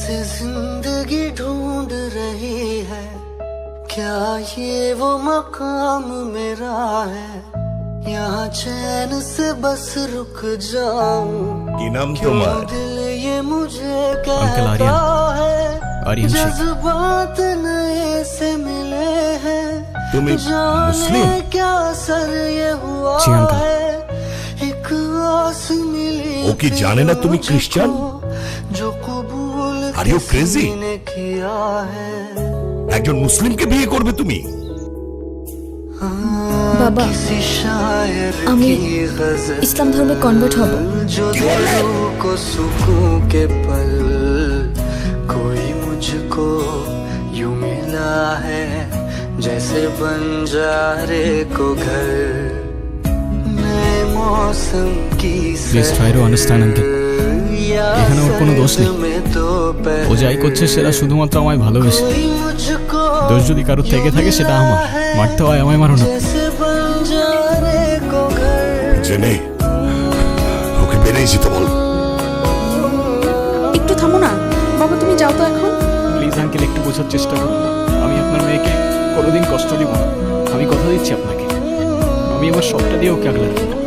से जिंदगी ढूंढ रही है, क्या ये वो मकाम मेरा है, यहाँ चैन से बस रुक जाऊं। কি নাম তোমার? दिल ये मुझे अंकल कहता है, आर्यन शेख। जज्बात नए से मिले हैं, তুমি মুসলিম? जाने क्या असर ये हुआ जी अंकल। है, एक आस मिली ও কি জানে না তুমি मुझको, খ্রিস্টান? जो कबूल Are you crazy? किसी ने किया है। একজন মুসলিমকে বিয়ে করবে তুমি? বাবা, किसी शायर আমি की गजल ইসলাম ধর্মে কনভার্ট হব। जो दिलों को सुकून के पल, कोई मुझको यूं मिला है जैसे बंजारे को घर, नए मौसम की Please try to understand, uncle. এখানে ওর কোনো দোষ নেই। ও যাই করছে সেটা শুধুমাত্র আমায় ভালোবেসে। দোষ যদি কারোর থেকে থাকে সেটা আমার। মারতে হয় আমায় মারো না। জেনে ওকে বেরিয়ে যেতে বল। একটু থামো না বাবা, তুমি যাও তো এখন। প্লিজ আঙ্কেল, একটু বোঝার চেষ্টা করুন। আমি আপনার মেয়েকে কোনোদিন কষ্ট দিব না। আমি কথা দিচ্ছি আপনাকে, আমি আমার সবটা দিয়ে ওকে আগলে রাখবো।